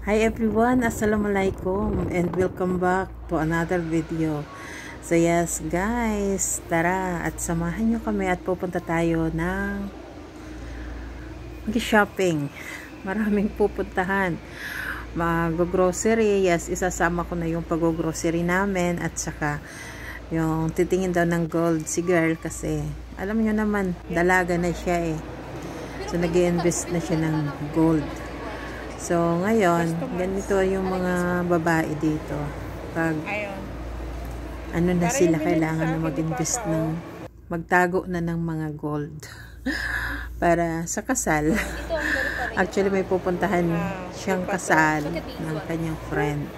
Hi everyone, Assalamualaikum and welcome back to another video. So yes guys, tara at samahan nyo kami at pupunta tayo ng mag-shopping. Maraming pupuntahan. Mag-grocery, yes, isasama ko na yung pag-grocery namin at saka yung titingin daw ng gold si girl kasi alam nyo naman, dalaga na siya eh. So nag-i-invest na siya ng gold. So, ngayon, ganito yung mga babae dito. Pag, ano na sila, kailangan na mag-invest ng, magtago na ng mga gold. Para sa kasal. Actually, may pupuntahan siyang kasal ng kanyang friend.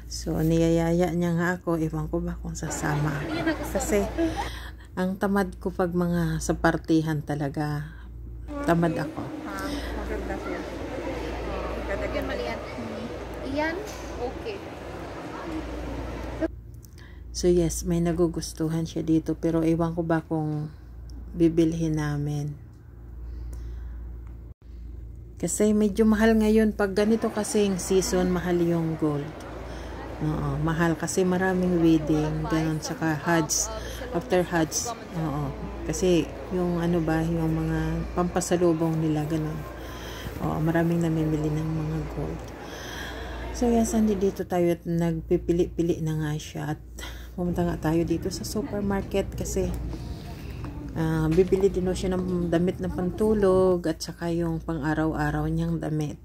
So, niyayaya niya nga ako. Ewan ko ba kung sasama. Kasi, ang tamad ko pag mga sa partihan talaga. Tamad ako. Maganda siya. Iyan, okay. So yes, may nagugustuhan siya dito pero ewan ko ba kung bibilhin namin. Kasi medyo mahal ngayon pag ganito kasing season, mahal yung gold. Oo, mahal kasi maraming wedding, ganun, saka Hajj, after Hajj. Oo, kasi yung ano ba, yung mga pampasalubong nila, ganun. Oo, maraming namimili ng mga gold. So yes, dito tayo at nagpipili-pili na nga siya at pumunta nga tayo dito sa supermarket kasi bibili din siya ng damit na pantulog at saka yung pang araw-araw niyang damit.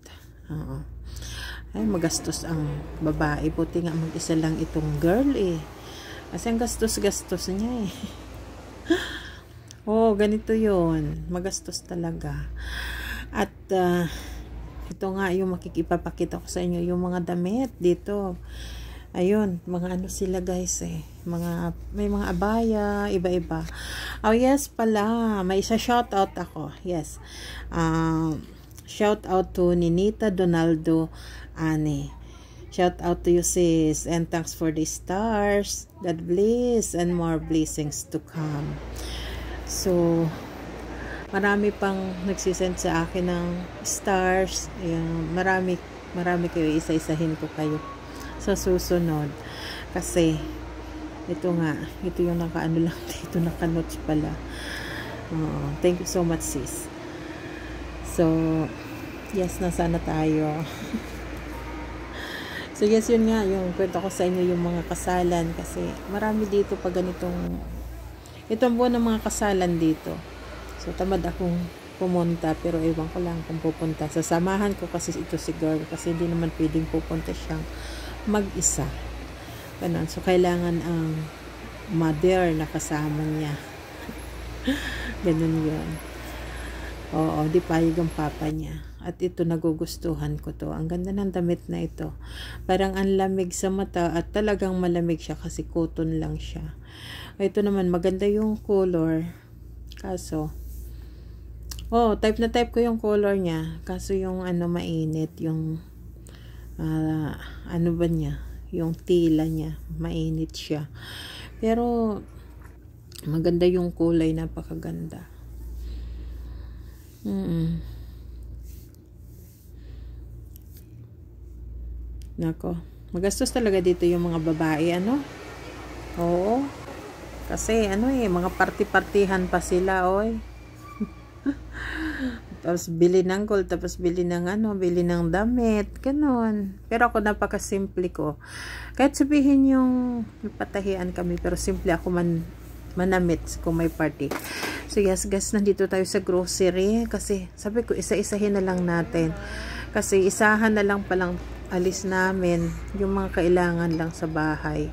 Ay, magastos ang babae. Buti nga mag-isa lang itong girl eh. Kasi ang gastos-gastos niya eh. Oh, ganito yun. Magastos talaga. At ito nga yung makikipapakita ko sa inyo yung mga damit dito. Ayun, mga ano sila guys eh. May mga abaya, iba-iba. Oh yes pala, may isa shoutout ako. Yes. Shout out to Ninita Donaldo Ane. Shout out to you sis. And thanks for the stars. God bless and more blessings to come. So, marami pang nagsisend sa akin ng stars. Ayan, marami kayo. Isa-isahin ko kayo sa susunod. Kasi, ito nga. Ito yung nakaano lang dito. Naka-notes pala. Thank you so much sis. So, yes, nasana tayo. So, yes, yun nga. Yung kwento ko sa inyo yung mga kasalan. Kasi, marami dito pag ganitong itong buwan ng mga kasalan dito. So, tamad akong pumunta, pero ewan ko lang kung pupunta. Sasamahan ko kasi ito si girl, kasi hindi naman pwedeng pupunta siyang mag-isa. Ganun. So, kailangan ang mother na kasama niya. Ganun yun. Oo, di payag ang papa niya. At ito, nagugustuhan ko to. Ang ganda ng damit na ito. Parang ang lamig sa mata at talagang malamig siya kasi cotton lang siya. Ito naman, maganda yung color. Kaso, type na type ko yung color niya. Kaso yung ano, mainit. Yung, ano ba niya? Yung tila niya. Mainit siya. Pero, maganda yung kulay. Napakaganda. Nako. Magastos talaga dito yung mga babae, ano? Oo. Kasi, ano eh, mga party-partihan pa sila, oy. Tapos bili ng gold, tapos bili ng ano, bili ng damit, ganun. Pero ako napaka-simple ko. Kahit sabihin yung patahian kami, pero simple ako manamit kung may party. So yes guys, nandito tayo sa grocery kasi sabi ko isa-isahin na lang natin. Kasi isahan na lang palang alis namin yung mga kailangan lang sa bahay.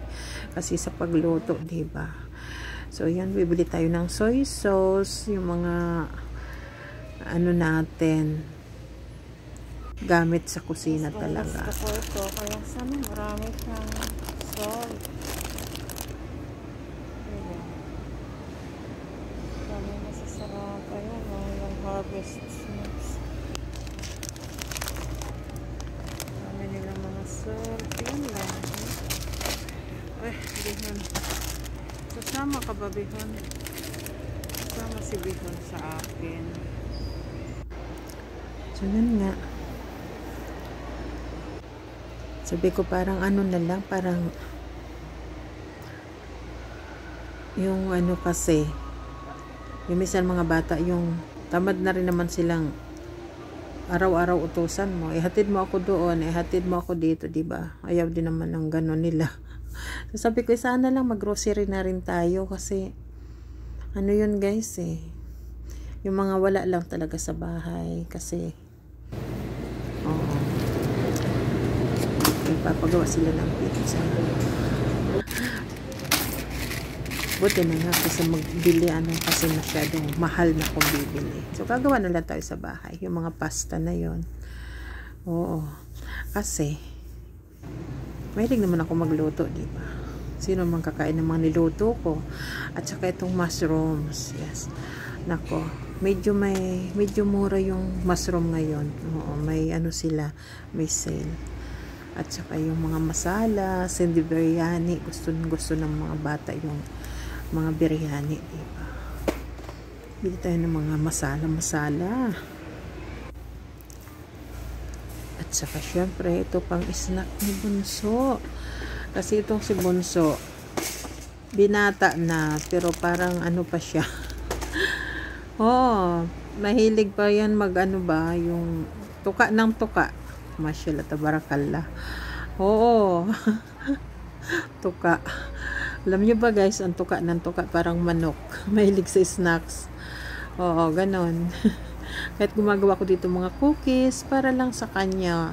Kasi sa pagluto, diba? So yan, bibili tayo ng soy sauce, yung mga ano natin gamit sa kusina talaga. Gusto ko ito, kaya sana marami siyang salt. Marami masasarap. Ayun, yung harvest mix. Marami nilang mga salt. Yan lang. Ay, bihon. Sasama ka ba, bihon? Sasama si bihon sa akin. So, yun nga. Sabi ko parang ano na lang, parang yung ano kasi, yung minsan mga bata, yung tamad na rin naman silang araw-araw utusan mo. Ihatid mo ako doon, ihatid mo ako dito, diba? Ayaw din naman ng gano'n nila. So, sabi ko, sana lang mag-grocery na rin tayo kasi ano yun guys yung mga wala lang talaga sa bahay kasi ipapagawa sila ng pizza. Buti na nga kasi magbili kasi masyadong mahal na kung bibili. So gagawa na lang tayo sa bahay yung mga pasta na yon. Oo, kasi mahilig naman ako magluto, diba? Sino man kakain ng mga niluto ko. At saka itong mushrooms. Yes. Nako, medyo mura yung mushroom ngayon. Oo, may ano sila, may sale. At saka yung mga masala, hindi biryani. Gusto ng mga bata yung mga biryani, diba? Bili tayo ng mga masala. At saka syempre, ito pang snack ni Bunso. Kasi itong si Bunso, binata na, pero parang ano pa siya. Mahilig pa yan yung tuka ng tuka. Mashallah, tabarakallah. Tuka. Alam nyo ba guys, ang tuka ng tuka, parang manok. Mahilig sa snacks. Ganon. Kahit gumagawa ko dito mga cookies, para lang sa kanya.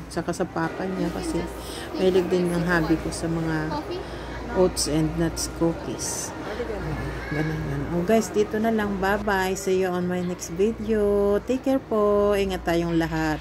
Saka sa papa niya kasi mahilig din yung hobby ko sa mga oats and nuts cookies. Ganun. Guys, dito na lang. Bye-bye. See you on my next video. Take care po. Ingat tayong lahat.